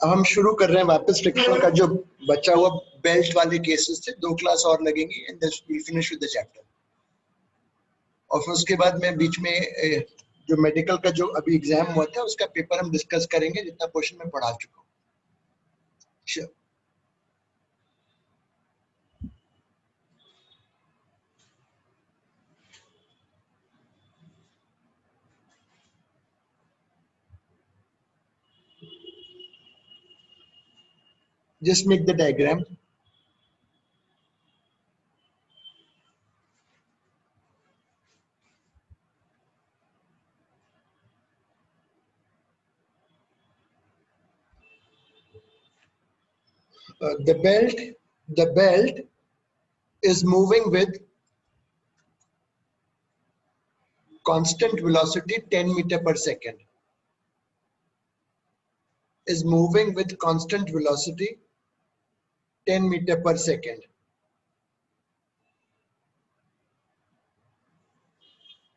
अब हम शुरू कर रहे हैं वापस फ्रिक्शन का जो बचा हुआ बेल्ट वाले केसेस थे, 2 क्लास और लगेंगी and will finish with the chapter. और फिर उसके बाद मैं बीच में जो मेडिकल का जो अभी एग्जाम हुआ था उसका पेपर हम डिस्कस करेंगे, जितना क्वेश्चन मैं पढ़ा चुका हूँ। Sure. Just make the diagram. The belt is moving with constant velocity 10 meter per second. Is moving with constant velocity 10 meter per second.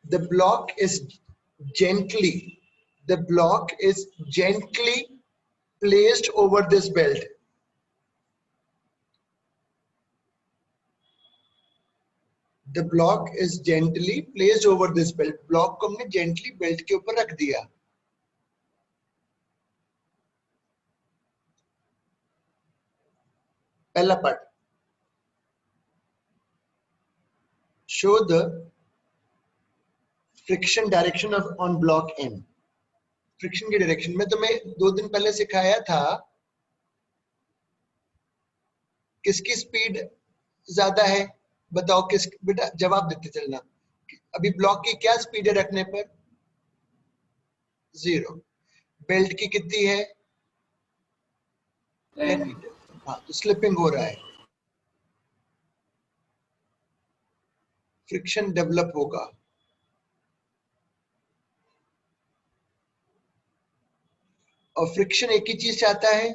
The block is gently placed over this belt. The block is gently placed over this belt. Block को हमने gently belt के ऊपर रख दिया. पहला part. Show the friction direction of on block N. Friction की direction में तो मैं 2 दिन पहले सिखाया था किसकी स्पीड ज्यादा है, बताओ किस, बेटा जवाब देते चलना। अभी ब्लॉक की क्या स्पीड है रखने पर? 0। बेल्ट की कितनी है? 10 मीटर। हाँ, तो स्लिपिंग हो रहा है, फ्रिक्शन डेवलप होगा। और फ्रिक्शन एक ही चीज चाहता है,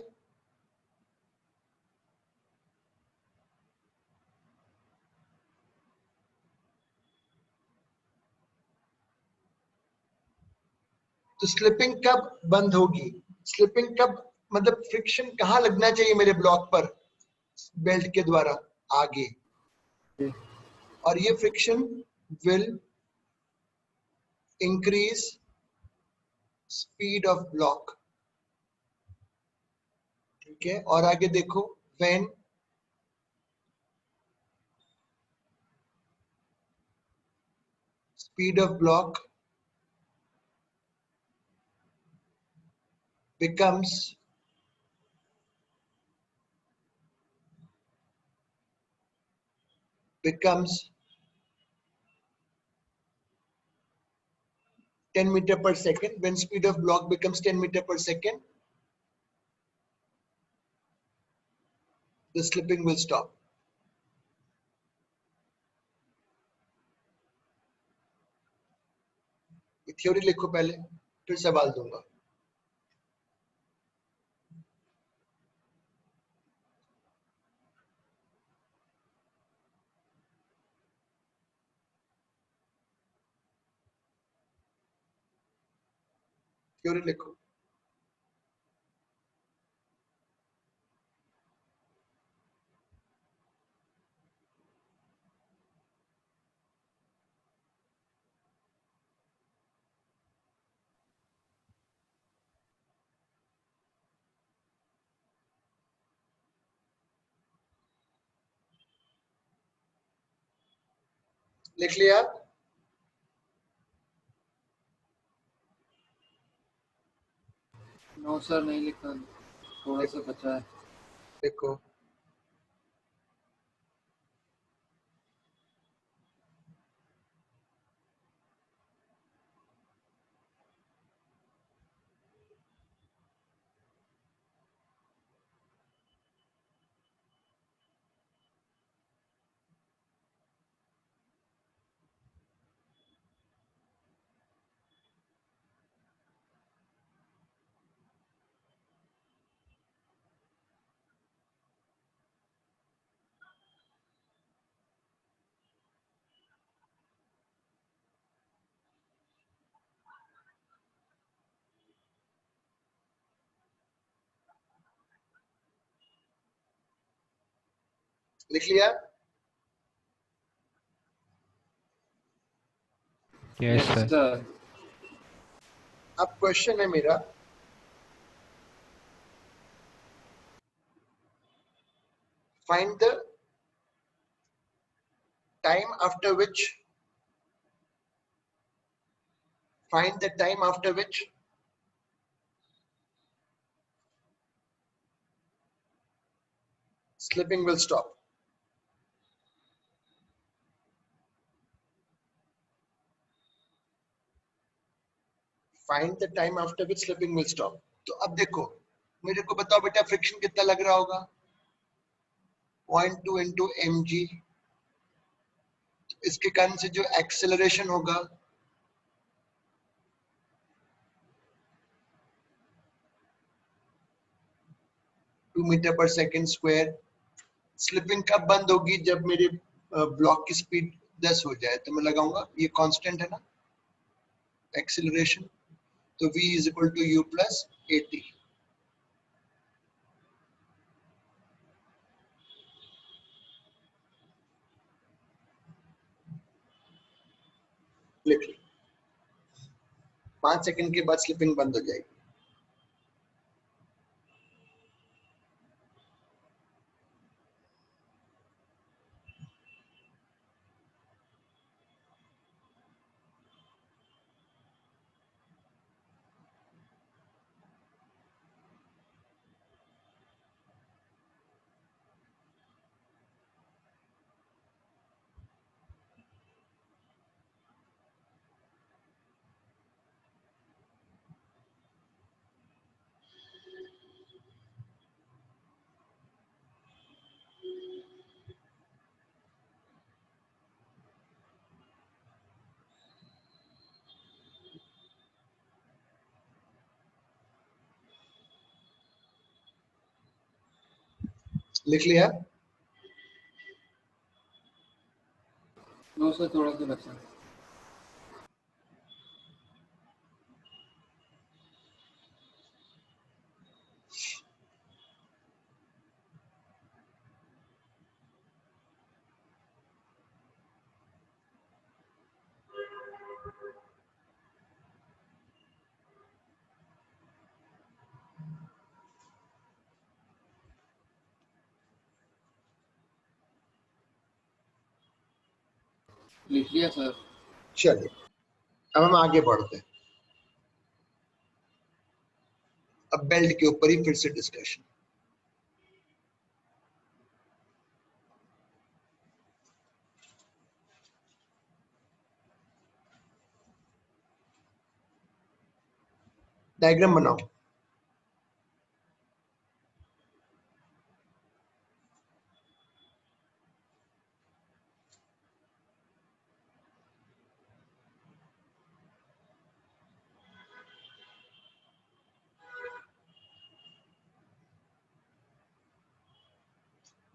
तो स्लिपिंग कब बंद होगी? स्लिपिंग कब, मतलब फ्रिक्शन कहाँ लगना चाहिए मेरे ब्लॉक पर? बेल्ट के द्वारा आगे। और ये friction will increase speed of block. ठीक है, और आगे देखो, when speed of block becomes 10 meter per second. When speed of block becomes 10 meter per second, the slipping will stop. Theory लिखो पहले, फिर सवाल दूंगा। थ्योरी लिखो। लिख लिया? नो सर, नहीं लिखा, थोड़ा सा बचा है। देखो, लिख लिया? Yes, sir. सर अब क्वेश्चन है मेरा, find the time after which slipping will stop. Find the time after which slipping will stop. तो अब देखो, मेरे को बताओ बेटा फ्रिक्शन कितना लग रहा होगा? 0.2 into mg. इसके कारण से जो एक्सेलरेशन होगा मीटर पर सेकेंड स्क्वायर. स्लिपिंग कब बंद होगी? जब मेरे ब्लॉक की स्पीड 10 हो जाए. तो मैं लगाऊंगा, ये कांस्टेंट है ना एक्सेलरेशन, तो v is equal to u plus at. लिख लो. 5 सेकंड के बाद स्लिपिंग बंद हो जाएगी. लिख लिया? नो सर थोड़ा सा बचा. लिख लिया सर. चलिए अब हम आगे बढ़ते हैं. अब बेल्ट के ऊपर ही फिर से डिस्कशन. डायग्राम बनाओ.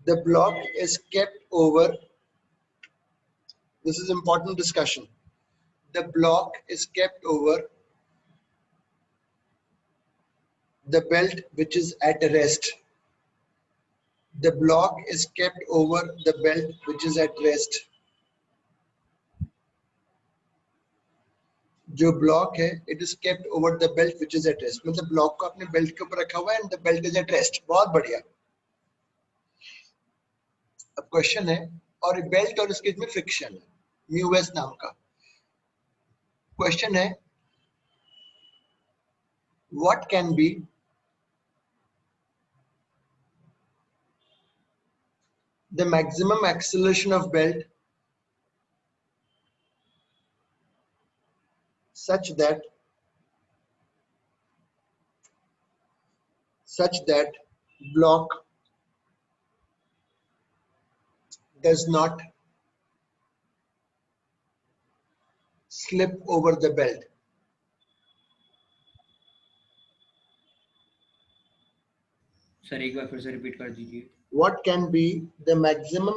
The block is kept over. This is important discussion. The block is kept over the belt which is at rest. The block is kept over the belt which is at rest. जो block है, it is kept over the belt which is at rest. मतलब block को अपने belt के ऊपर रखा हुआ है and the belt is at rest. बहुत बढ़िया. अब क्वेश्चन है, और बेल्ट और इसके में फ्रिक्शन है, म्यू एस नाम का. क्वेश्चन है, what can be the maximum acceleration of belt such that block does not slip over the belt. Sir एक बार फिर से रिपीट कर दीजिए. What can be the maximum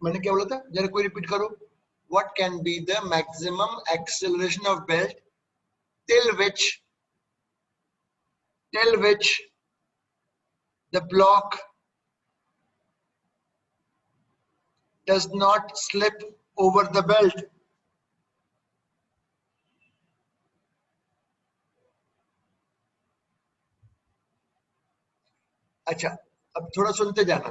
मैंने क्या बोला था, जरा कोई रिपीट करो. What can be the maximum acceleration of belt till which the block does not slip over the belt. अच्छा, अब थोड़ा सुनते जाना।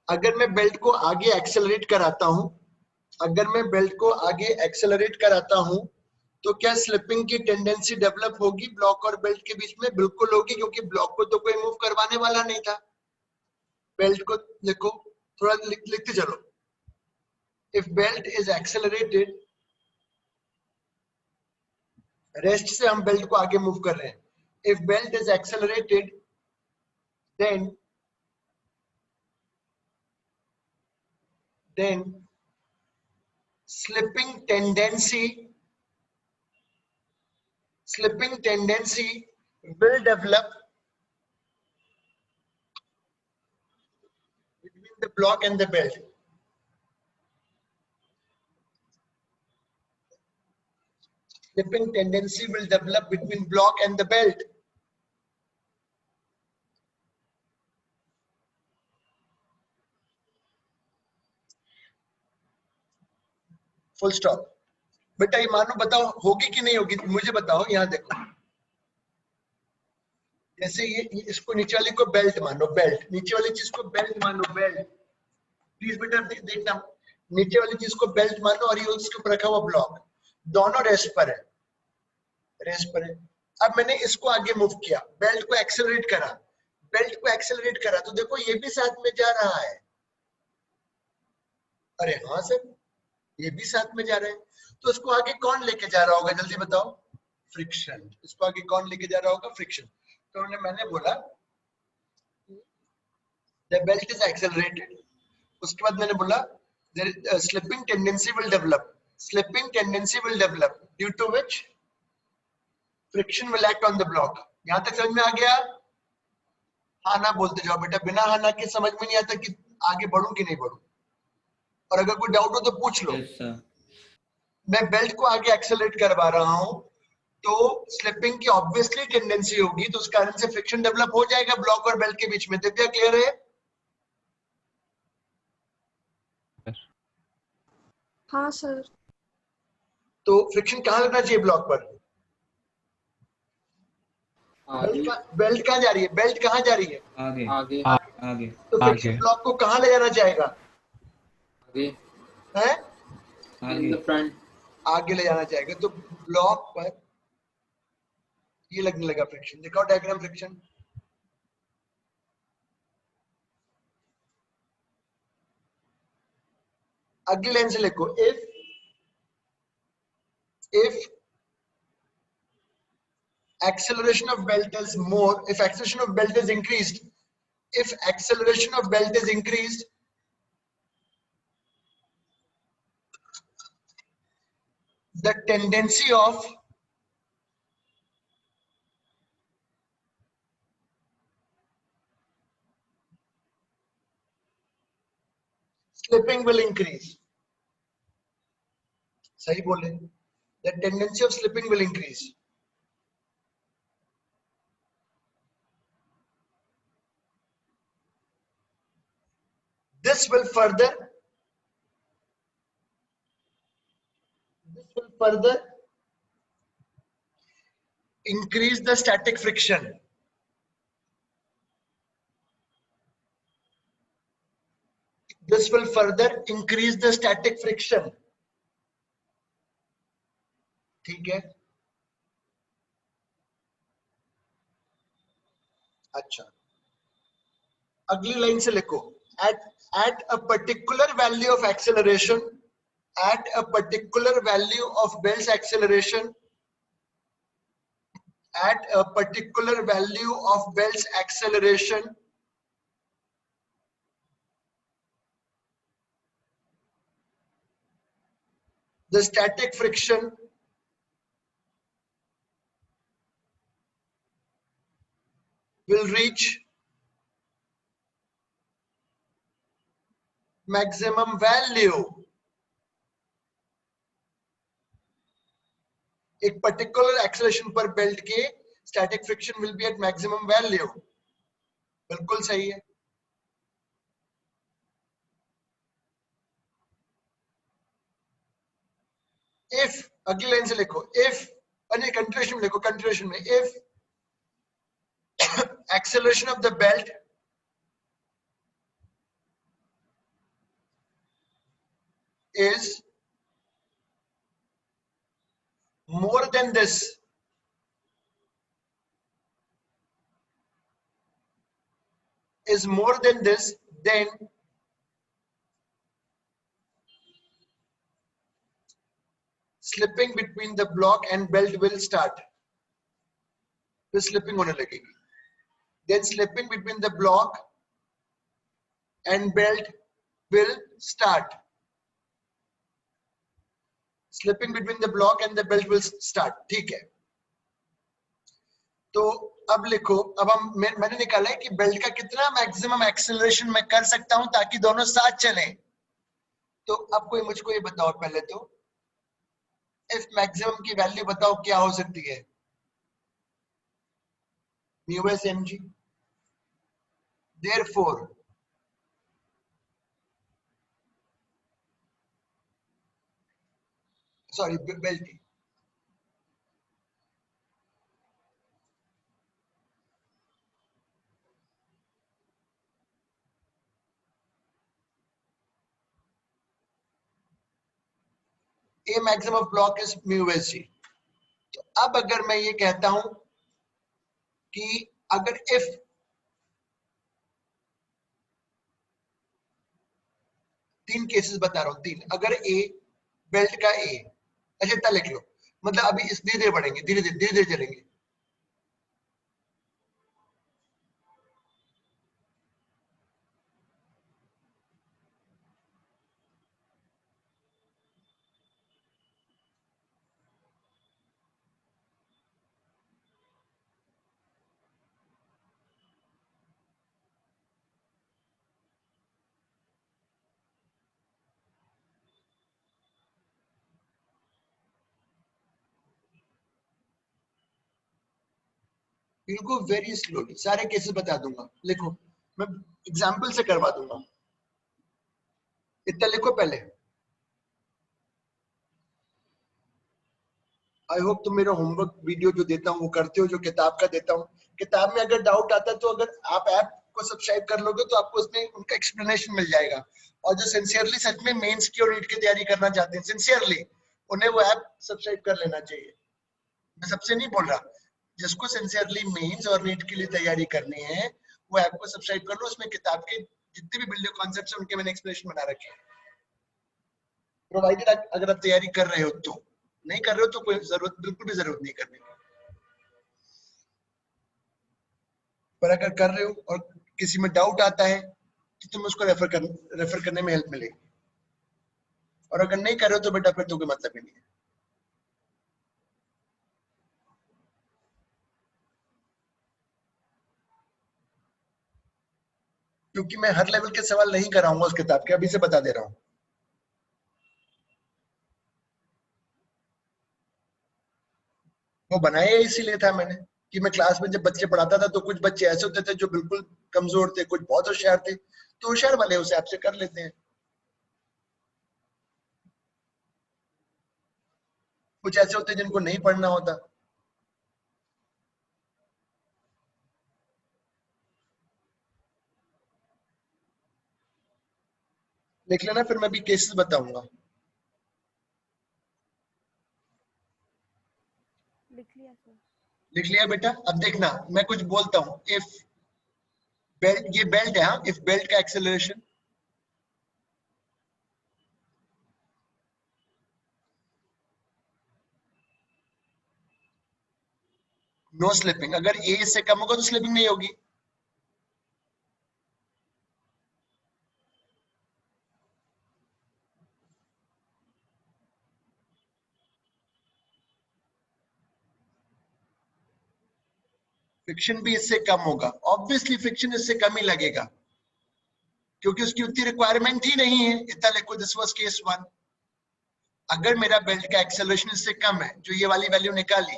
अगर मैं बेल्ट को आगे एक्सेलरेट कराता हूं, अगर मैं बेल्ट को आगे एक्सेलरेट कराता हूं, तो क्या स्लिपिंग की टेंडेंसी डेवलप होगी ब्लॉक और बेल्ट के बीच में? बिल्कुल होगी, क्योंकि ब्लॉक को तो कोई मूव करवाने वाला नहीं था। बेल्ट को देखो, थोड़ा लिखते चलो। If belt is accelerated, rest से हम बेल्ट को आगे मूव कर रहे हैं। If belt is accelerated, then slipping tendency will develop between the block and the belt. Slipping tendency will develop between block and the belt. Full stop. बेटा ये मानो, बताओ होगी कि नहीं होगी, मुझे बताओ। यहाँ देखो, जैसे ये इसको नीचे वाली को बेल्ट मानो, बेल्ट, नीचे वाली चीज को बेल्ट मानो, बेल्ट। प्लीज बेटा देखना, नीचे वाली चीज को बेल्ट मानो और ये उसके ऊपर रखा हुआ ब्लॉक, दोनों रेस्ट पर है, रेस्ट पर है। अब मैंने इसको आगे मूव किया, बेल्ट को एक्सेलरेट करा, बेल्ट को एक्सेलरेट करा, तो देखो ये भी साथ में जा रहा है। अरे हाँ सर, ये भी साथ में जा रहे हैं। तो इसको आगे कौन लेके जा रहा होगा, जल्दी बताओ? फ्रिक्शन। इसको आगे कौन लेके जा रहा होगा? फ्रिक्शन। तो मैंने बोला the belt is accelerated, उसके बाद मैंने बोला slipping tendency will develop, slipping tendency will develop due to which friction will act on the block. यहां तक समझ में आ गया? हाँ ना बोलते जाओ बेटा, बिना हाँ ना के समझ में नहीं आता कि आगे बढ़ूं कि नहीं बढ़ूं। और अगर कोई डाउट हो तो पूछ लो। Yes, sir. मैं बेल्ट को आगे एक्सेलरेट करवा रहा हूं, तो स्लिपिंग की ऑब्वियसली टेंडेंसी होगी, तो उस कारण से फ्रिक्शन डेवलप हो जाएगा ब्लॉक और बेल्ट के बीच में। दिव्या क्लियर है? हाँ सर। तो फ्रिक्शन कहाँ लगना चाहिए? ब्लॉक पर। बेल्ट कहाँ जा रही है? बेल्ट कहाँ जा रही है? आगे आगे आगे तो फ्रिक्शन ब्लॉक को कहाँ ले जाना चाहेगा? आगे है? इन द फ्रंट, आगे ले जाना चाहेगा। तो ब्लॉक पर ये लगने लगा फ्रिक्शन। दिखाओ डायग्राम फ्रिक्शन। अगली लाइन से लिखो, if acceleration of belt is more, if acceleration of belt is increased, if acceleration of belt is increased, the tendency of slipping will increase. सही बोले? The tendency of slipping will increase. This will further increase the static friction. This will further increase the static friction. ठीक है? अच्छा, अगली line से लिखो, at a particular value of acceleration, at a particular value of belt's acceleration, at a particular value of belt's acceleration, the static friction will reach maximum value. एक particular acceleration पर belt के static friction will be at maximum value. बिल्कुल सही है। If, अगली line से लिखो, if, अरे कंट्रीब्यूशन लिखो, कंट्रीब्यूशन में if acceleration of the belt is more than this, then slipping between the block and belt will start. फिर slipping होने लगेगी. Then slipping between the block and belt will start. Slipping between the block and the belt will start. ठीक है. तो अब लिखो, अब मैंने निकाला है कि बेल्ट का कितना मैक्सिमम एक्सेलरेशन मैं कर सकता हूं ताकि दोनों साथ चलें. तो अब कोई मुझको ये बताओ पहले तो, इफ मैक्सिमम की वैल्यू बताओ क्या हो सकती है. Mu s m g. Therefore, sorry, belt. A maximum of block is mu s g. तो अब अगर मैं ये कहता हूं कि अगर if तीन केसेस बता रहा हूं, तीन, अगर A बेल्ट का A, अच्छा इतना लिख लो, मतलब अभी इस धीरे धीरे बढ़ेंगे, धीरे धीरे चलेंगे. बिल्कुल वेरी स्लोली सारे केसेस बता दूंगा. लिखो, मैं एग्जांपल से करवा दूंगा. इतना लिखो पहले. आई होप तुम मेरा होमवर्क वीडियो जो देता हूँ वो करते हो, जो किताब का देता हूँ. किताब में अगर डाउट आता है तो अगर आप ऐप को सब्सक्राइब कर लोगे तो आपको उसमें उनका एक्सप्लेनेशन मिल जाएगा. और जो सिंसियरली सच में मेंस की और नीट की तैयारी करना चाहते हैं सिंसियरली, उन्हें वो ऐप सब्सक्राइब कर लेना चाहिए. मैं सबसे नहीं बोल रहा, जिसको सिंसियरली मेंस और नीट के लिए तैयारी करनी है वो ऐप को सब्सक्राइब कर लो. उसमें किताब के जितने भी बिल्डिंग कॉन्सेप्ट्स हैं उनके मैंने एक्सप्लेनेशन बना रखे हैं. प्रोवाइडेड अगर आप तैयारी कर रहे हो तो, नहीं कर रहे हो तो कोई जरूरत, बिल्कुल भी जरूरत नहीं करने की. पर अगर कर रहे हो और किसी में डाउट आता है तो तुम उसको रेफर करने में हेल्प मिलेगी. और अगर नहीं कर रहे हो तो बेटा फिर तो कोई मतलब ही नहीं है. क्योंकि मैं हर लेवल के सवाल नहीं कराऊंगा उस किताब के, अभी से बता दे रहा हूं. वो बनाया इसीलिए था मैंने कि मैं क्लास में जब बच्चे पढ़ाता था तो कुछ बच्चे ऐसे होते थे जो बिल्कुल कमजोर थे, कुछ बहुत होशियार थे. तो होशियार वाले उस ऐप से कर लेते हैं. कुछ ऐसे होते हैं जिनको नहीं पढ़ना होता. लिख लेना, फिर मैं भी केसेस बताऊंगा. लिख लिया बेटा. अब देखना मैं कुछ बोलता हूं. इफ बेल्ट, ये बेल्ट है, हाँ, इफ बेल्ट का एक्सेलरेशन नो स्लिपिंग, अगर ए से कम होगा तो स्लिपिंग नहीं होगी. फ्रिक्शन भी इससे कम होगा. ऑब्वियसली फ्रिक्शन इससे कम ही लगेगा क्योंकि उसकी उतनी रिक्वायरमेंट ही नहीं है. इतना लिखो, दिस वाज केस 1. अगर मेरा बेल्ट का एक्सेलरेशन इससे कम है, जो ये वाली वैल्यू निकाली,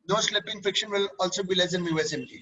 no slipping, friction will also be less than mu s mg.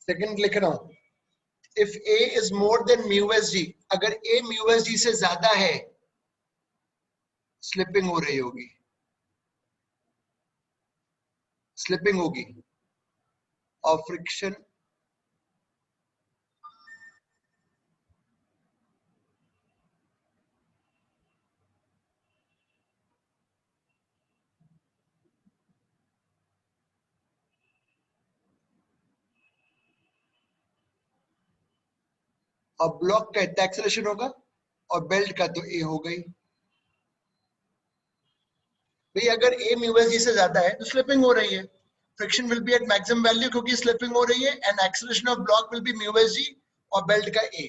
Second लिख रहा हूं, if A is more than mu s जी, अगर ए म्यू एस जी से ज्यादा है, स्लिपिंग हो रही होगी, स्लिपिंग होगी, और फ्रिक्शन और ब्लॉक का इतना एक्सेलरेशन होगा, और बेल्ट का तो ए हो गई। भाई अगर ए म्यू एस जी से ज्यादा है तो स्लिपिंग हो रही है, friction will be at maximum value क्योंकि स्लिपिंग हो रही है, and acceleration of block will be mu s g और बेल्ट का ए।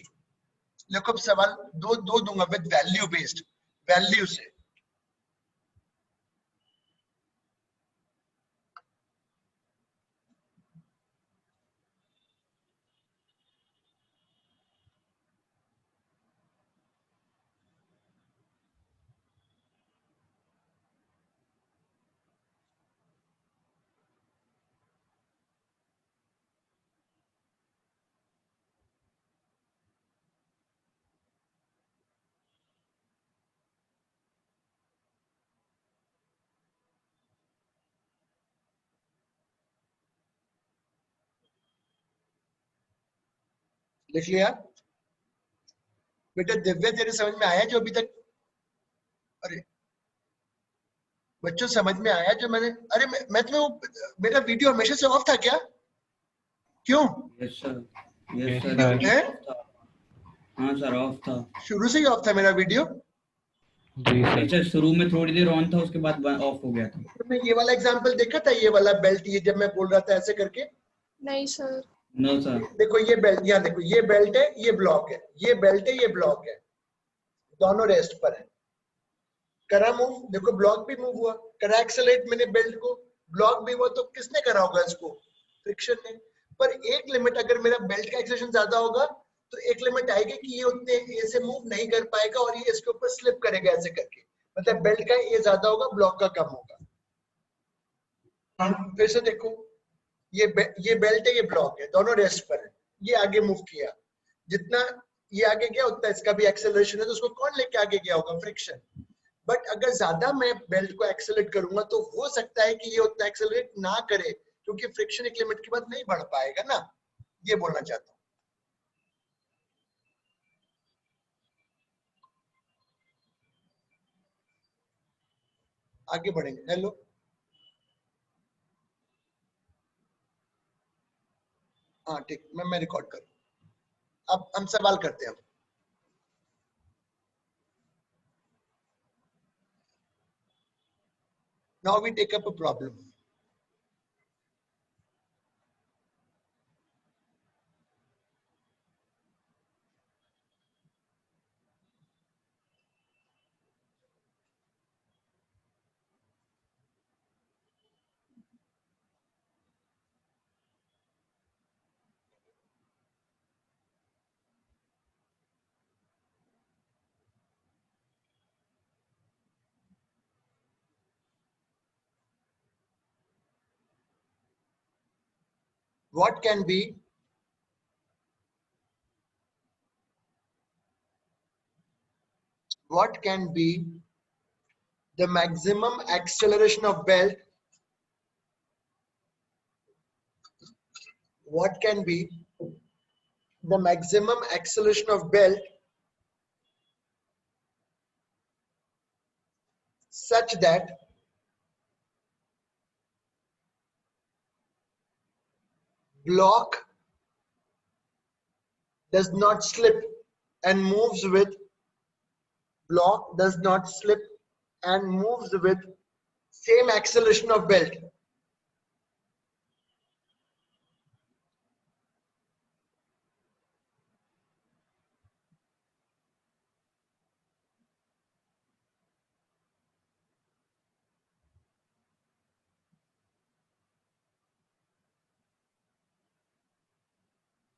देखो अब सवाल दो दो दूंगा विद वैल्यू बेस्ड, वैल्यू से। लिख लिया बेटा? दिव्या तेरे समझ में आया जो अभी तक? अरे बच्चों समझ में आया जो मैंने, अरे मैं तुम्हें, मेरा वीडियो हमेशा से ऑफ था क्या? क्यों? Yes sir, Yes, yes sir. Sir, है? हाँ सर ऑफ था। शुरू से ही ऑफ था मेरा वीडियो? जी नहीं सर. सर, शुरू में थोड़ी देर ऑन था, उसके बाद ऑफ हो गया था। तुमने ये वाला एग्जांपल देखा था, ये वाला बेल्ट, ये जब मैं बोल रहा था ऐसे करके? नहीं सर। No sir. देखो ये बेल्ट, यहाँ देखो ये बेल्ट है, ये ब्लॉक है, ये बेल्ट है, ये ब्लॉक है, दोनों रेस्ट पर है। करा मूव, देखो ब्लॉक भी मूव हुआ, करा एक्सेलरेट मैंने बेल्ट को, ब्लॉक भी हुआ, तो किसने करा होगा इसको? फ्रिक्शन ने। पर एक लिमिट, अगर मेरा बेल्ट का एक्सेलरेशन ज्यादा होगा तो एक लिमिट आएगी कि ये उतने ए से मूव नहीं कर पाएगा और ये इसके ऊपर स्लिप करेगा ऐसे करके, मतलब बेल्ट का ए ज्यादा होगा, ब्लॉक का कम होगा। फिर से देखो, ये बेल्ट है, ये ब्लॉक है, दोनों रेस्ट पर है, ये आगे मूव किया, जितना ये आगे गया उतना इसका भी एक्सेलरेशन है, तो उसको कौन लेके आगे गया होगा? फ्रिक्शन। बट अगर ज्यादा मैं बेल्ट को एक्सेलरेट करूंगा तो हो सकता है कि ये उतना एक्सेलरेट ना करे, क्योंकि फ्रिक्शन एक लिमिट के बाद नहीं बढ़ पाएगा ना, ये बोलना चाहता हूं। आगे बढ़ेंगे। हेलो, हाँ ठीक, मैं रिकॉर्ड करूँ। अब हम सवाल करते हैं। Now we take up a problem. What can be the maximum acceleration of belt? What can be the maximum acceleration of belt such that block does not slip and moves with same acceleration of belt?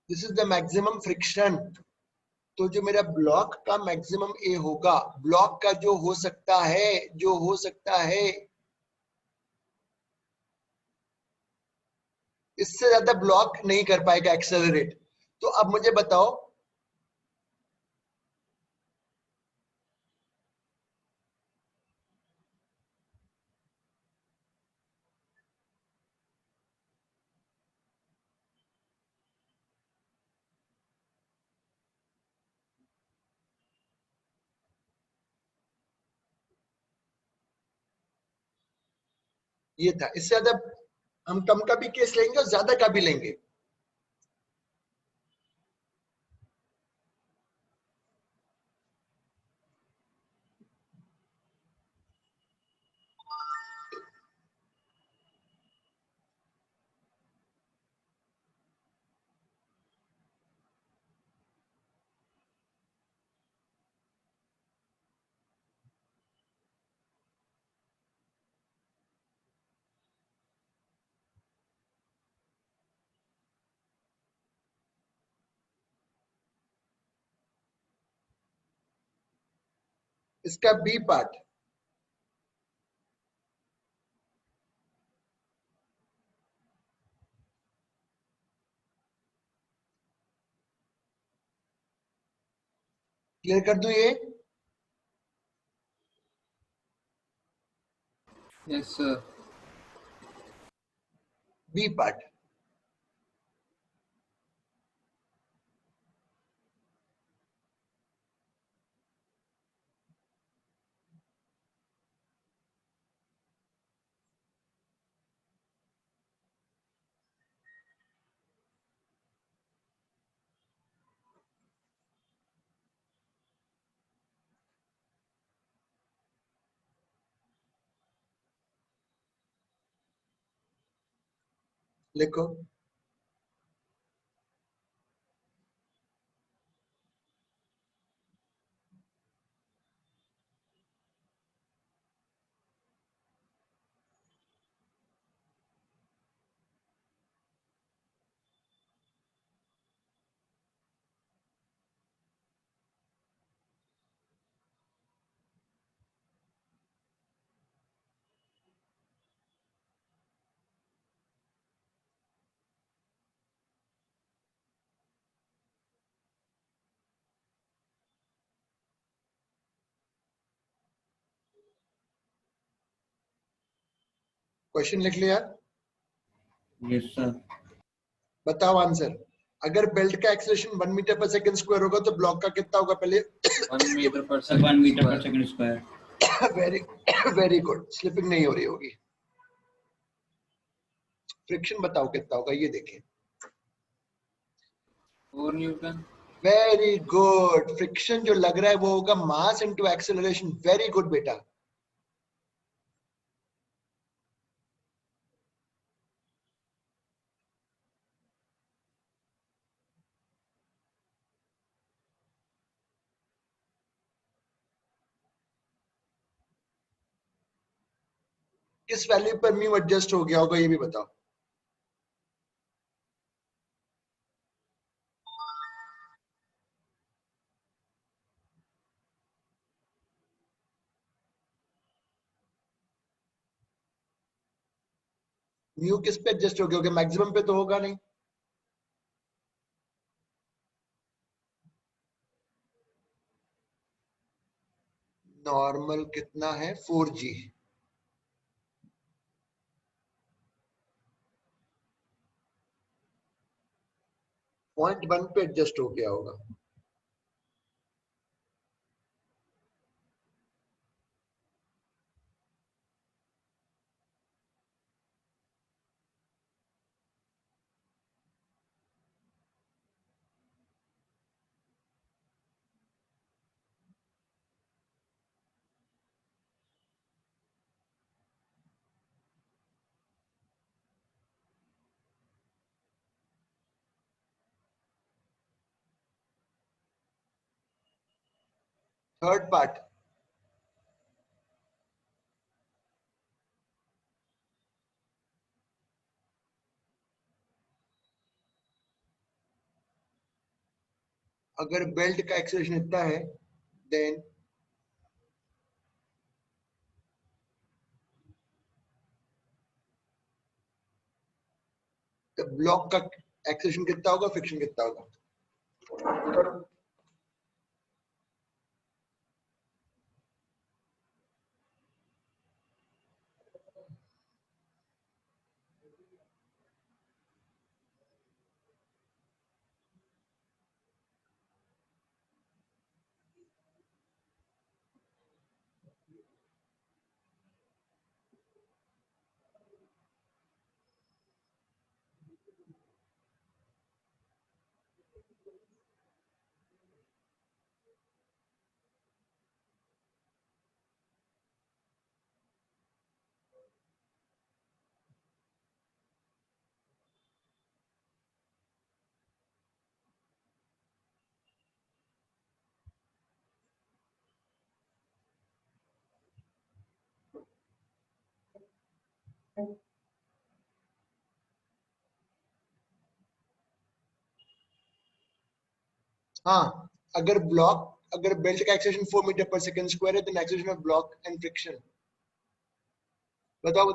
This is the maximum friction. तो जो मेरा block का maximum a होगा, block का जो हो सकता है इससे ज्यादा ब्लॉक नहीं कर पाएगा एक्सेलरेट। तो अब मुझे बताओ ये था, इससे ज्यादा हम कम का भी केस लेंगे और ज्यादा का भी लेंगे। इसका बी पार्ट, क्लियर कर दूं ये? Yes, sir. बी पार्ट, लिखो। क्वेश्चन लिख लिया? Yes sir. बताओ आंसर। अगर बेल्ट का acceleration 1 metre per second square होगा तो ब्लॉक का कितना होगा पहले? 1 meter per sir 1 second metre per square. Second square. Very very good, slipping नहीं हो रही होगी। फ्रिक्शन बताओ कितना होगा, ये देखें। 4 Newton. वेरी गुड, फ्रिक्शन जो लग रहा है वो होगा mass into acceleration. Very good बेटा। किस वैल्यू पर म्यू एडजस्ट हो गया होगा ये भी बताओ। म्यू किस पे एडजस्ट हो गया होगा? मैक्सिमम पे तो होगा नहीं। नॉर्मल कितना है? 4G। 0.1 पे एडजस्ट हो गया होगा। थर्ड पार्ट, अगर बेल्ट का एक्सेलरेशन इतना है देन ब्लॉक का एक्सेलरेशन कितना होगा, फ्रिक्शन कितना होगा? हाँ, अगर बेल्ट का acceleration 4 metre per second square है, then acceleration of block and friction बताओ।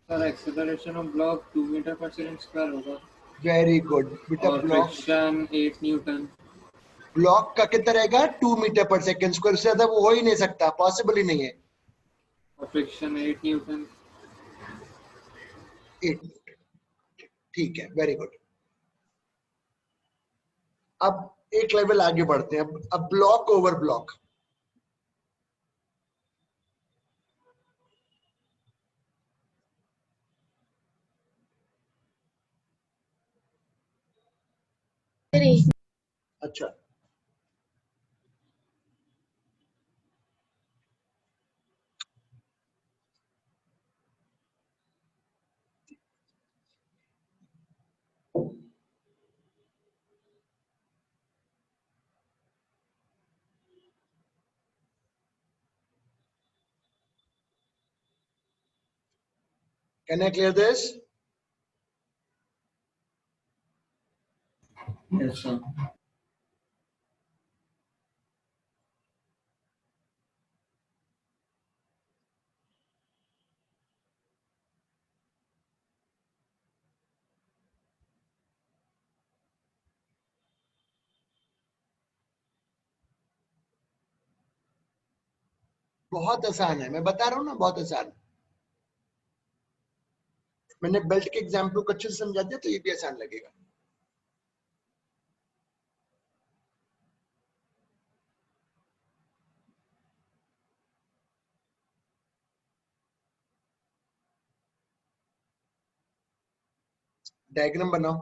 Sir acceleration of block 2 metre per second square होगा वेरी गुड बेटा। और फ्रिक्शन 8 न्यूटन। ब्लॉक का कितना रहेगा? 2 मीटर पर सेकंड स्क्वायर, से ज्यादा वो हो ही नहीं सकता, पॉसिबल ही नहीं है। और फ्रिक्शन 8 न्यूटन। 8 मीटर, ठीक है, वेरी गुड। अब एक लेवल आगे बढ़ते हैं। अब ब्लॉक ओवर ब्लॉक। अच्छा, can I clear this? Yes, sir. बहुत आसान है, मैं बता रहा हूँ ना, बहुत आसान है। मैंने बेल्ट के एग्जाम्पल को अच्छे से समझा दिया, तो ये भी आसान लगेगा। डायग्राम बनाओ।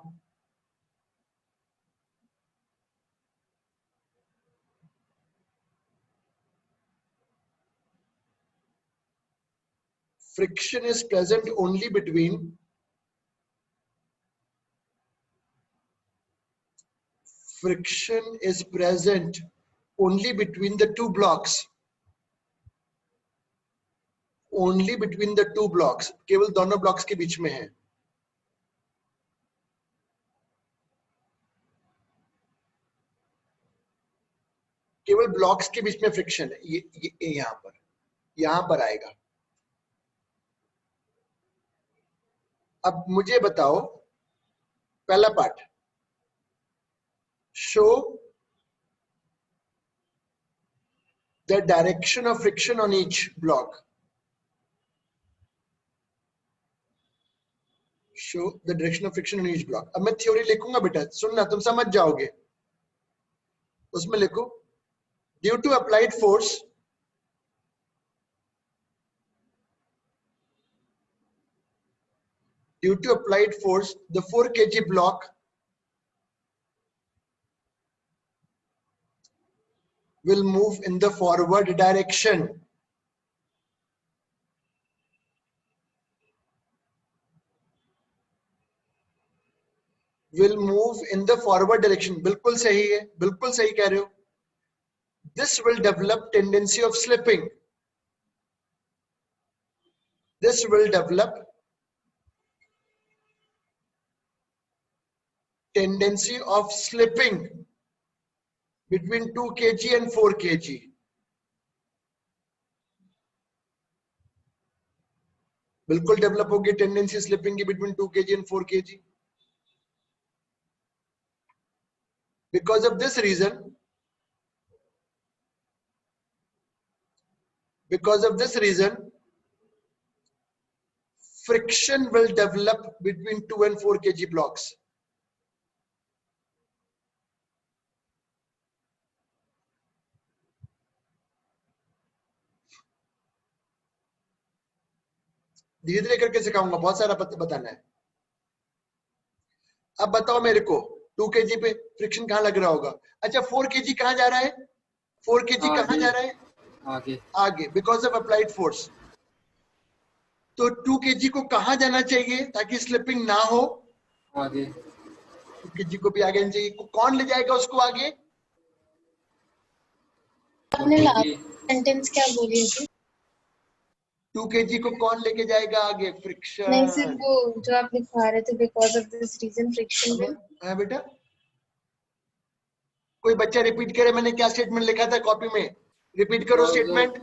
Friction is present only between the two blocks. Only between the two blocks. केवल दोनों blocks के बीच में है। केवल blocks के बीच में फ्रिक्शन है। ये यहाँ पर आएगा। अब मुझे बताओ, पहला part, show the direction of friction on each block. Show the direction of friction on each block. अब मैं थ्योरी लिखूंगा बेटा, सुनना, तुम समझ जाओगे। उसमें लिखो, due to applied force the 4 kg block will move in the forward direction. बिल्कुल सही है, बिल्कुल सही कह रहे हो। This will develop tendency of slipping. This will develop tendency of slipping between 2 kg and 4 kg. बिल्कुल डेवलप होगी टेंडेंसी स्लिपिंग की between 2 kg and 4 kg. Because of this reason, friction will develop between 2 and 4 kg blocks. धीरे धीरे करके सिखाऊंगा, बहुत सारा बताना है. अब बताओ मेरे को 2 kg पे फ्रिक्शन कहाँ लग रहा होगा? अच्छा 4 kg कहाँ जा रहा है? 4 kg कहाँ जा रहा है? आगे बिकॉज ऑफ अप्लाइड फोर्स. तो 2 kg को कहाँ जाना चाहिए ताकि स्लिपिंग ना हो? आगे. 2 kg को भी आगे जाना चाहिए. कौन ले जाएगा उसको आगे? आपने लास्ट सेंटेंस क्या बोली थी? 2 kg को कौन लेके जाएगा आगे? फ्रिक्शन. नहीं, सिर्फ वो जो आप लिखवा रहे थे, because of this reason friction will. हाँ बेटा, कोई बच्चा रिपीट करे मैंने क्या स्टेटमेंट लिखा था कॉपी में. रिपीट करो statement.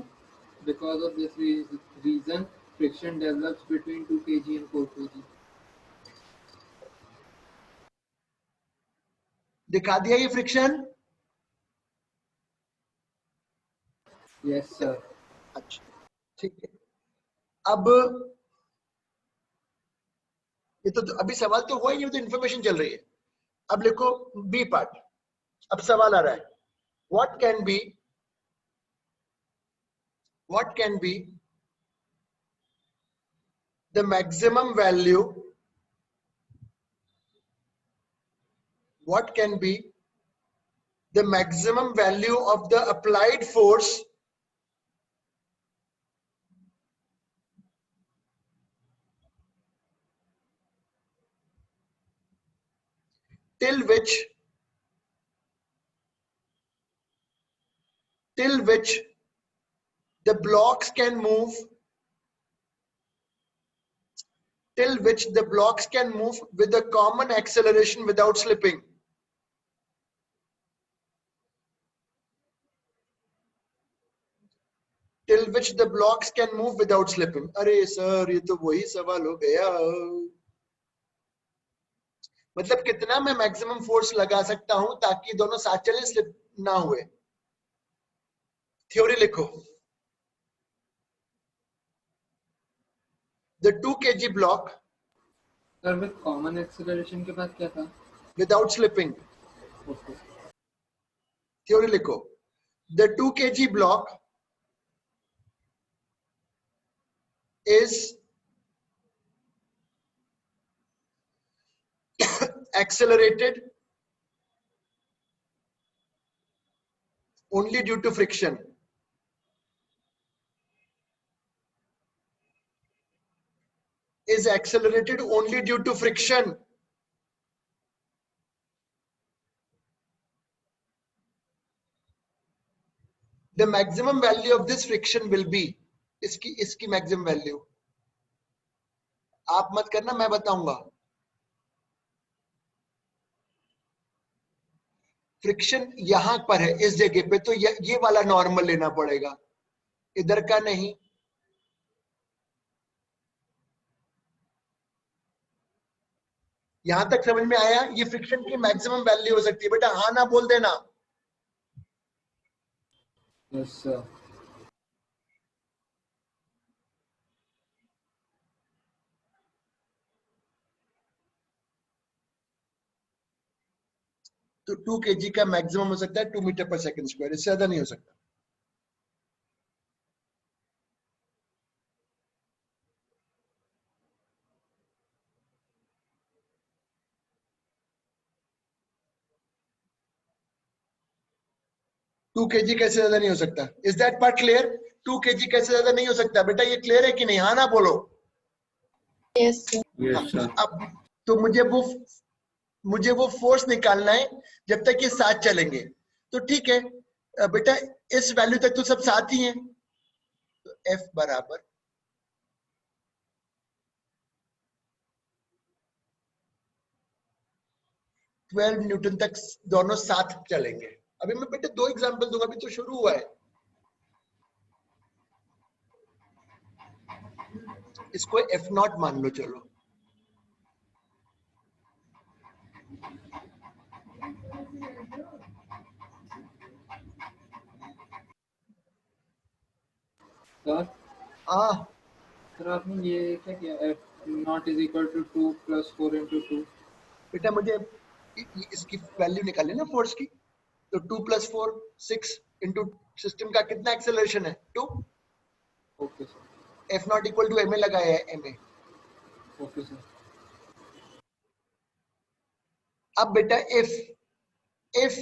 Because of this reason, friction develops between 2 kg and 4 kg. दिखा दिया ये फ्रिक्शन. Yes sir. अच्छा ठीक है. अब ये तो अभी सवाल तो हुआ ही नहीं, तो इन्फॉर्मेशन चल रही है. अब लिखो बी पार्ट. अब सवाल आ रहा है, what can be the maximum value, of the applied force till which the blocks can move with a common acceleration without slipping. Till which the blocks can move without slipping. अरे sir ये तो वही सवाल हो गया. मतलब कितना मैं मैक्सिमम फोर्स लगा सकता हूं ताकि दोनों साथ चले, स्लिप ना हुए. थ्योरी लिखो. The 2 kg block Sir, with common acceleration के बाद क्या था? without slipping. Okay. थ्योरी लिखो. The 2 kg block is accelerated only due to friction. Is accelerated only due to friction. The maximum value of this friction will be, इसकी maximum value आप मत करना, मैं बताऊंगा. फ्रिक्शन यहां पर है इस जगह पे, तो ये वाला नॉर्मल लेना पड़ेगा, इधर का नहीं. यहां तक समझ में आया? ये फ्रिक्शन की मैक्सिमम वैल्यू हो सकती है. बेटा हाँ ना बोल देना. Yes sir. तो 2 kg का मैक्सिमम हो सकता है 2 मीटर पर सेकंड स्क्वायर, इससे ज्यादा नहीं हो सकता. टू केजी कैसे ज्यादा नहीं हो सकता? Is that part clear? 2 kg कैसे ज्यादा नहीं हो सकता? बेटा ये क्लियर है कि नहीं? हाँ ना बोलो. Yes sir. Yes, sir. अब तो मुझे वो फोर्स निकालना है जब तक ये साथ चलेंगे. तो ठीक है बेटा, इस वैल्यू तक तो सब साथ ही हैं. तो F बराबर ट्वेल्व न्यूटन तक दोनों साथ चलेंगे. अभी मैं बेटा 2 एग्जांपल दूंगा, अभी तो शुरू हुआ है. इसको एफ नॉट मान लो। चलो सर हाँ सर आपने ये क्या किया, F naught is equal to 2 + 4 × 2। बेटा मुझे इसकी वैल्यू निकाली ना फोर्स की, तो 2 + 4 6 इंटू सिस्टम का कितना एक्सेलरेशन है 2। Okay sir, F naught equal to m a लगाया है, एम ए। Okay sir. अब बेटा इफ इफ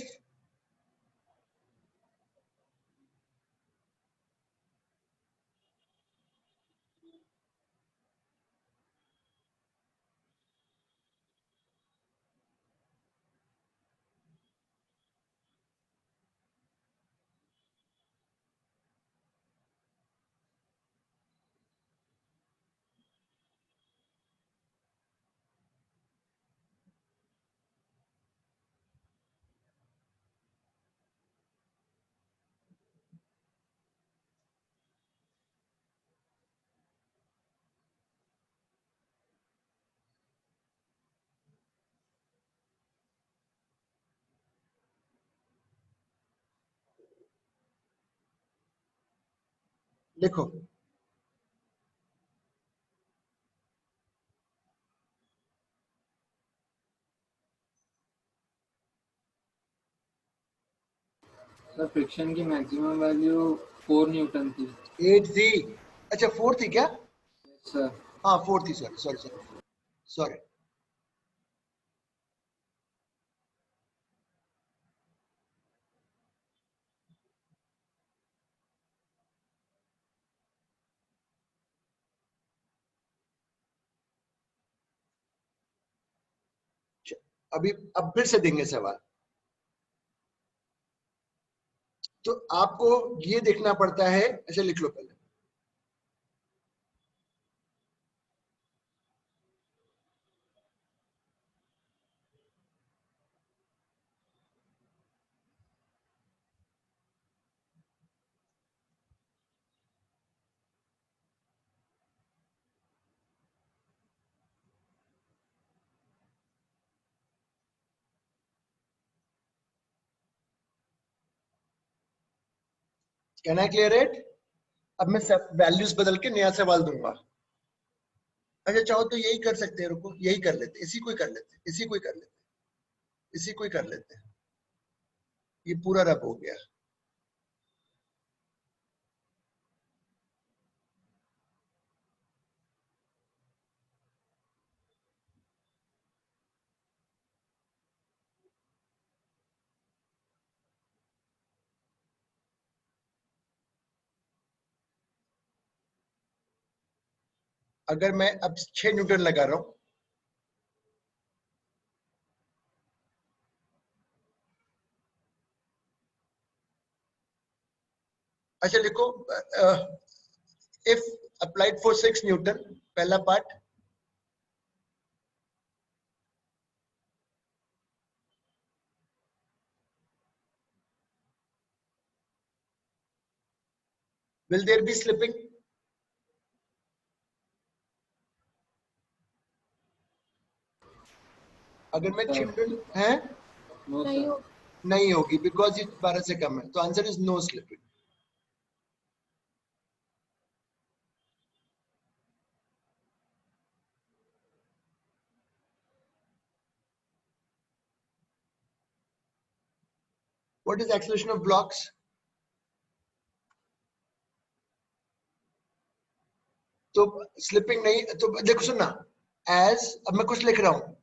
लिखो, सर फ्रिक्शन की मैक्सिमम वैल्यू 4 न्यूटन थी। 8 थी। अच्छा 4 थी क्या? सर हाँ 4 थी, सॉरी सॉरी सॉरी सॉरी। अभी अब फिर से देंगे सवाल, तो आपको ये देखना पड़ता है। ऐसे लिख लो पहले, कैन आई क्लियर इट? अब मैं वैल्यूज बदल के नया सवाल दूंगा। अच्छा चाहो तो यही कर सकते हैं, रुको यही कर लेते, इसी को ही कर लेते, इसी को ही कर लेते, इसी को ही कर लेते। ये पूरा रब हो गया। अगर मैं अब 6 न्यूटन लगा रहा हूं, अच्छा लिखो, इफ अप्लाइड फॉर 6 न्यूटन, पहला part, will there be slipping? अगर मैं 6 न्यूटन है, नो नहीं सर, हो नहीं होगी, बिकॉज ये 12 से कम है, तो answer is no slipping. What is acceleration of blocks? तो स्लिपिंग नहीं, तो देखो सुनना, एज अब मैं कुछ लिख रहा हूं,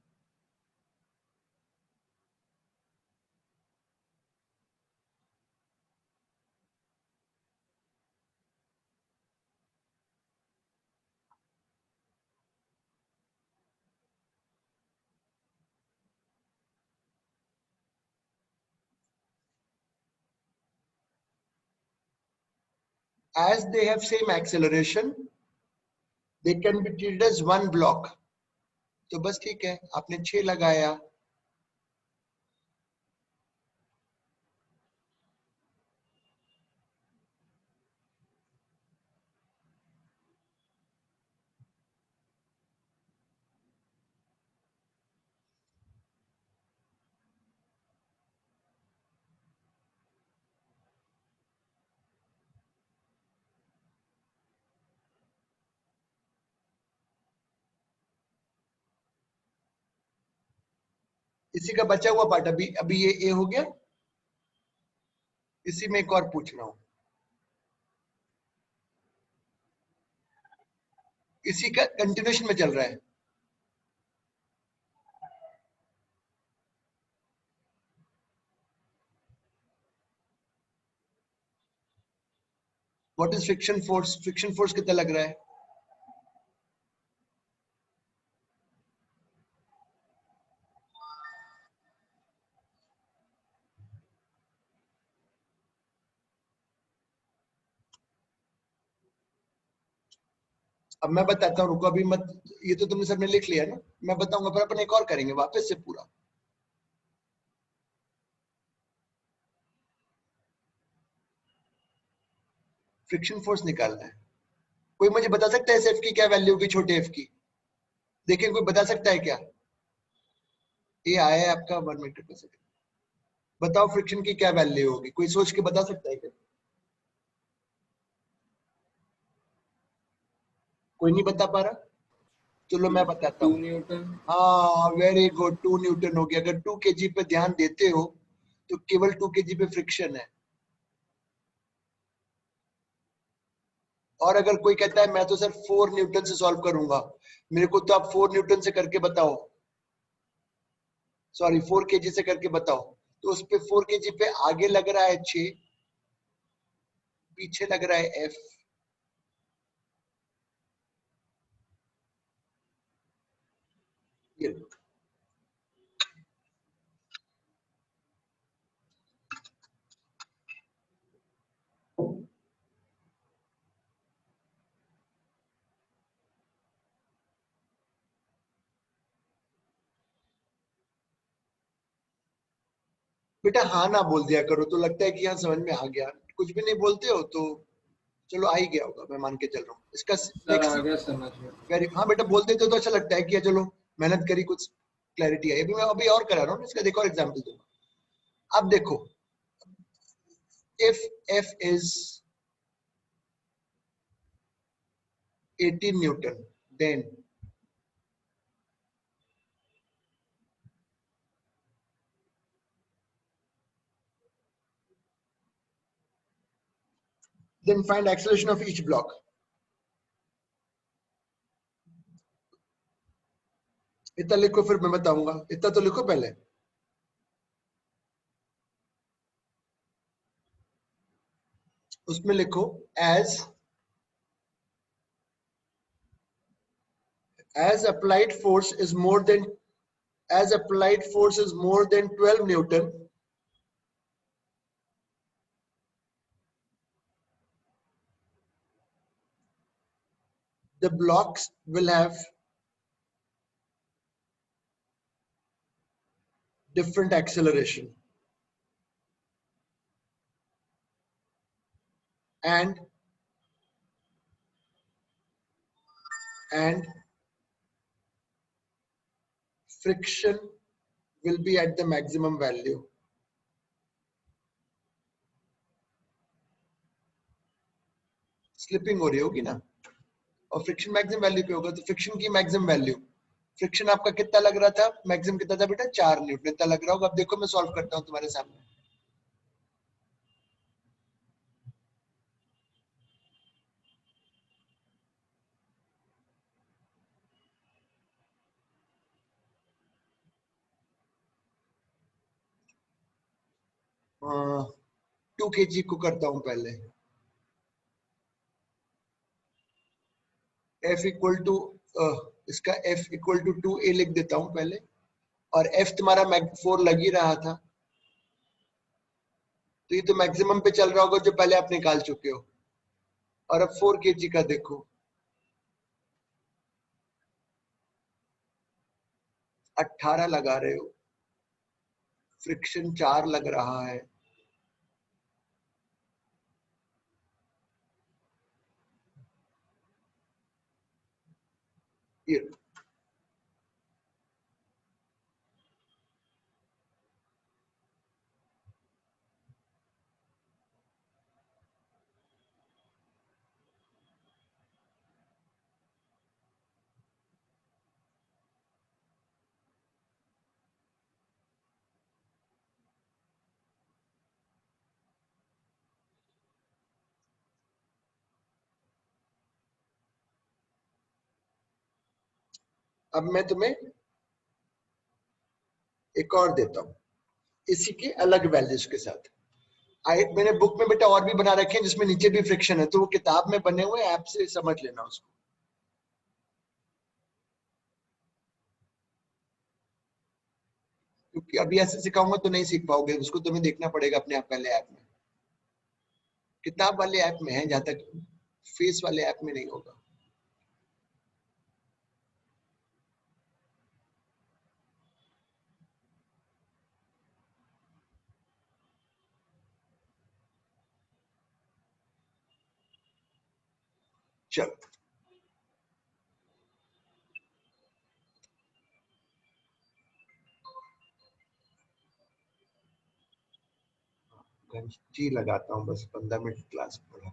as they have same acceleration, they can be treated as one block। तो बस ठीक है, आपने 6 लगाया, इसी का बचा हुआ पार्ट अभी अभी ये ए हो गया, इसी में एक और पूछ रहा हूं, इसी का कंटिन्यूशन में चल रहा है। What is friction force? Friction force कितना लग रहा है? अब मैं बताता हूँ, रुको अभी मत, ये तो तुमने सबने लिख लिया ना, मैं बताऊंगा, फिर अपन एक और करेंगे वापस से पूरा। फ्रिक्शन फोर्स निकालना है। कोई मुझे बता सकता है इस एफ की क्या वैल्यू होगी, छोटे एफ की? देखिए कोई बता सकता है क्या? ये आया है आपका 1 मीटर पर सेकंड। बताओ फ्रिक्शन की क्या वैल्यू होगी, कोई सोच के बता सकता है क्या? कोई नहीं बता पा रहा? चलो मैं बताता 2 हूँ। न्यूटन। हाँ वेरी गुड, 2 न्यूटन हो गया। अगर 2 केजी पे ध्यान देते हो तो केवल 2 केजी पे फ्रिक्शन है। और अगर कोई कहता है मैं तो सर 4 न्यूटन से सॉल्व करूंगा, मेरे को तो आप 4 न्यूटन से करके बताओ, सॉरी 4 केजी से करके बताओ, तो उस पे 4 केजी पे आगे लग रहा है 6, पीछे लग रहा है एफ। ये बेटा हाँ ना बोल दिया करो, तो लगता है कि हाँ समझ में आ गया। कुछ भी नहीं बोलते हो तो चलो आ ही गया होगा, मैं मान के चल रहा हूँ। इसका सर आ नेक्स्ट गया समझ में। वेरी, हाँ बेटा बोल देते हो तो अच्छा लगता है कि चलो मेहनत करी, कुछ क्लैरिटी आई। अभी मैं अभी और करा रहा हूँ, इसका देखो और एग्जाम्पल दूंगा। अब देखो, if f is 18 newton, then find acceleration of each block. इतना लिखो फिर मैं बताऊंगा, इतना तो लिखो पहले। उसमें लिखो as applied force is more than, as applied force is more than 12 newton, the blocks will have different acceleration, and friction will be at the maximum value. Slipping हो रही होगी ना, और फ्रिक्शन मैक्सिमम वैल्यू पे होगा, तो friction की maximum value, friction आपका कितना लग रहा था, मैक्सिमम कितना था बेटा, 4 न्यूटन इतना लग रहा होगा। अब देखो मैं सॉल्व करता हूँ तुम्हारे सामने। टू के जी को करता हूं पहले, एफ इक्वल टू, इसका एफ इक्वल टू 2a लिख देता हूं पहले, और एफ तुम्हारा मैग 4 लग ही रहा था, तो ये तो मैक्सिमम पे चल रहा होगा जो पहले आप निकाल चुके हो। और अब 4 केजी का देखो, 18 लगा रहे हो, फ्रिक्शन 4 लग रहा है, ये अब मैं तुम्हें एक और देता हूं इसी के अलग वैल्यूज के साथ। मैंने बुक में बेटा और भी बना रखे हैं जिसमें नीचे भी फ्रिक्शन है, तो वो किताब में बने हुए ऐप से समझ लेना उसको। क्योंकि अभी ऐसे सिखाऊंगा तो नहीं सीख पाओगे, उसको तुम्हें देखना पड़ेगा अपने आप पहले ऐप में। किताब वाले ऐप में है, जहां तक फेस वाले ऐप में नहीं होगा। चलो घंटी लगाता हूँ, बस 15 मिनट क्लास पढ़ा।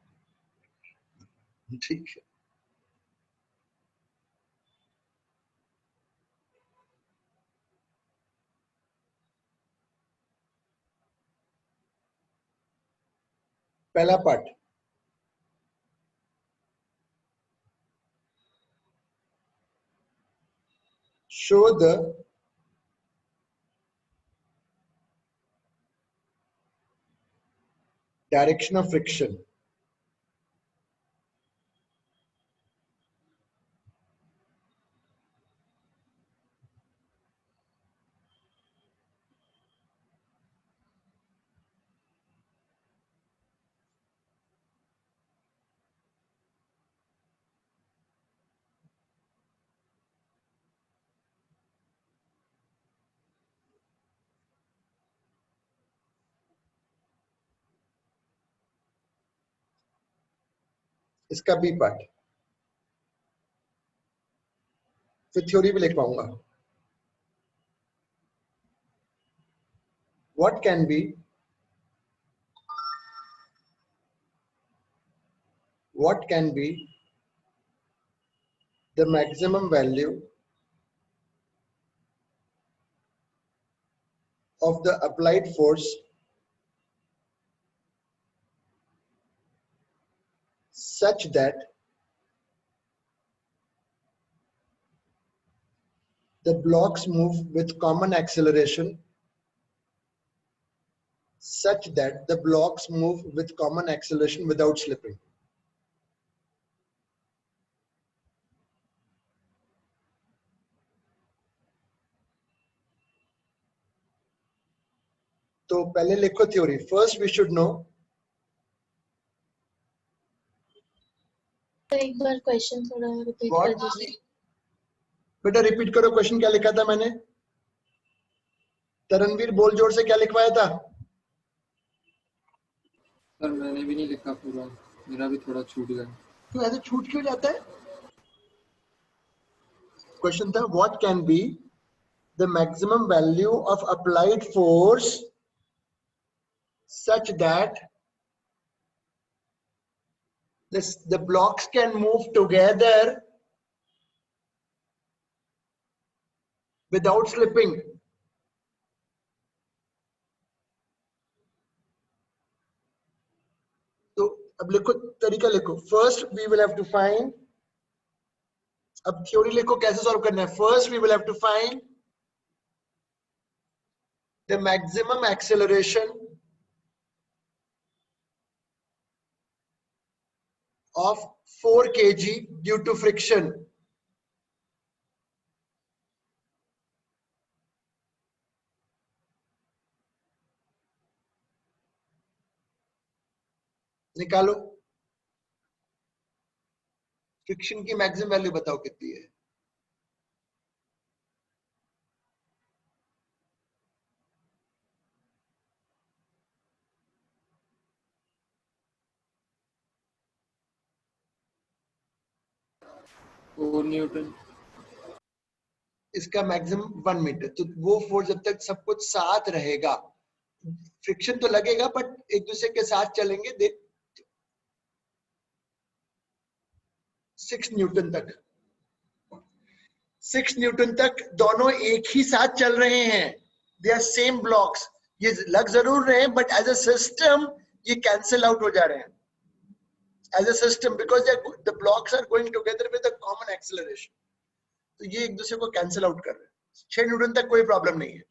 ठीक है, पहला part show the direction of friction. इसका बी पार्ट फिर थ्योरी भी लिख पाऊंगा। What can be the maximum value of the applied force such that the blocks move with common acceleration without slipping. तो पहले लिखो theory. First we should know. एक बार क्वेश्चन थोड़ा रिपीट What? कर दीजिए। बेटा रिपीट करो, क्वेश्चन क्या लिखा था मैंने? तरणवीर बोल जोर से, क्या लिखवाया था? सर मैंने भी नहीं लिखा पूरा, मेरा भी थोड़ा छूट गया। तो ऐसे छूट क्यों जाता है? क्वेश्चन था what can be the maximum value of applied force such that the blocks can move together without slipping. तो अब लिखो, तरीका लिखो। First we will have to find, अब थ्योरी लिखो कैसे सॉल्व करना है। First we will have to find the maximum acceleration of 4 kg due to friction. निकालो, फ्रिक्शन की मैक्सिमम वैल्यू बताओ कितनी है? न्यूटन। इसका मैक्सिमम 1 मीटर। तो वो फोर्स जब तक सब कुछ साथ रहेगा, फ्रिक्शन तो लगेगा बट एक दूसरे के साथ चलेंगे 6 न्यूटन तक। 6 न्यूटन तक दोनों एक ही साथ चल रहे हैं। They are same blocks. ये लग जरूर रहे हैं बट एज अ सिस्टम ये कैंसिल आउट हो जा रहे हैं as a system because the blocks are going together with a common acceleration. तो ये एक दूसरे को कैंसिल आउट कर रहे हैं। 6 न्यूटन तक कोई प्रॉब्लम नहीं है।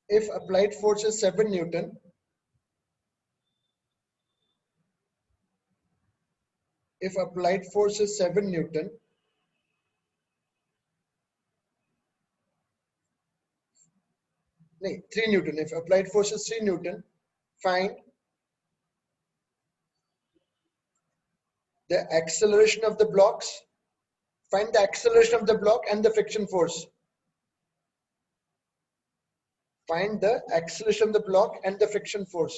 If applied force is 7 Newton, if applied force is 7 Newton, no, 3 Newton. If applied force is 3 Newton, find the acceleration of the blocks. Find the acceleration of the block and the friction force. Find the acceleration of the block and the friction force.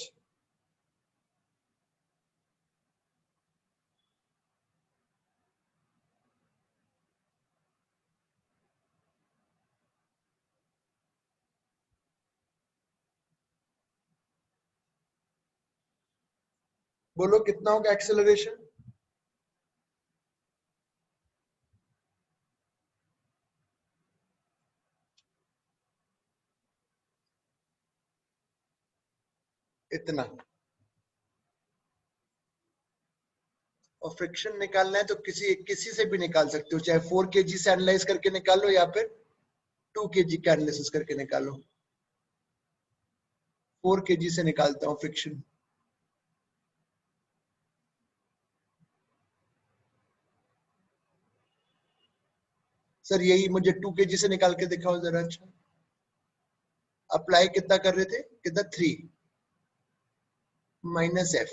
बोलो कितना होगा acceleration? इतना। और friction निकालना है तो किसी से भी निकाल सकते हो, चाहे 4 kg से एनालाइज करके निकालो या फिर 2 kg का एनालिसिस करके निकालो। 4 kg से निकालता हूं फ्रिक्शन। सर यही मुझे 2 kg से निकाल के दिखाओ जरा। अच्छा, अप्लाई कितना कर रहे थे? कितना? 3 माइनस एफ।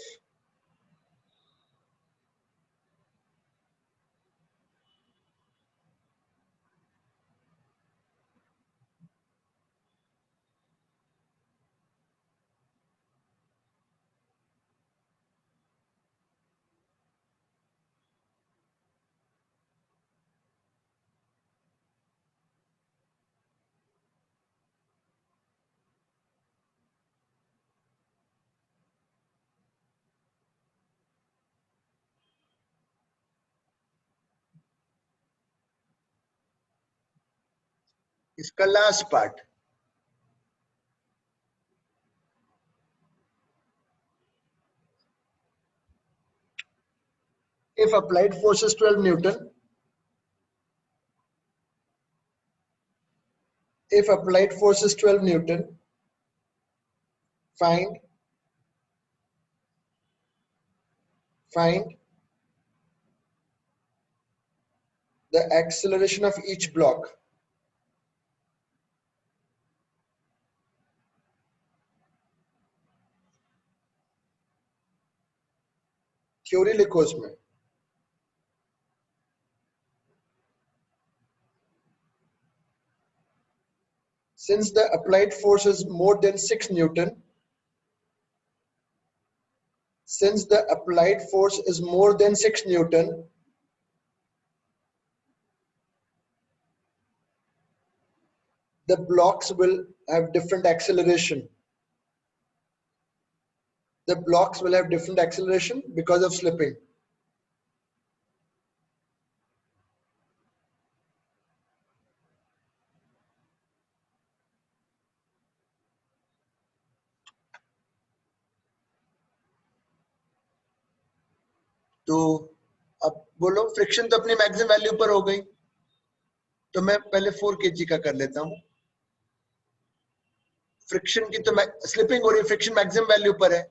इसका last part, if applied force is 12 Newton, if applied force is 12 Newton, find the acceleration of each block. Theory लिखो इसमें। Since the applied force is more than 6 Newton, since the applied force is more than 6 Newton, the blocks will have different acceleration. The blocks will have different acceleration because of slipping. तो अब बोलो, friction तो अपनी maximum value पर हो गई, तो मैं पहले 4 kg का कर लेता हूं। फ्रिक्शन की तो स्लिपिंग हो रही है, फ्रिक्शन मैक्सिमम वैल्यू पर है।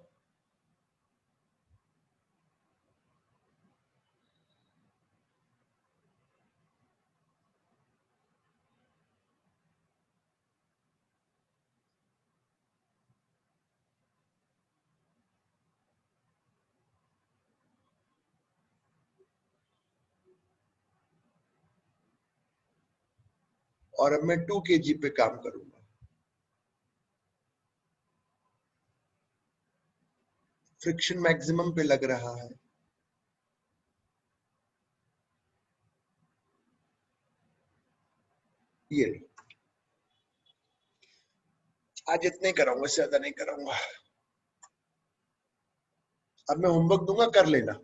और अब मैं 2 kg पे काम करूंगा। फ्रिक्शन मैक्सिमम पे लग रहा है। ये लो। आज इतने कराऊंगा, इससे ज्यादा नहीं कराऊंगा। अब मैं होमवर्क दूंगा, कर लेना।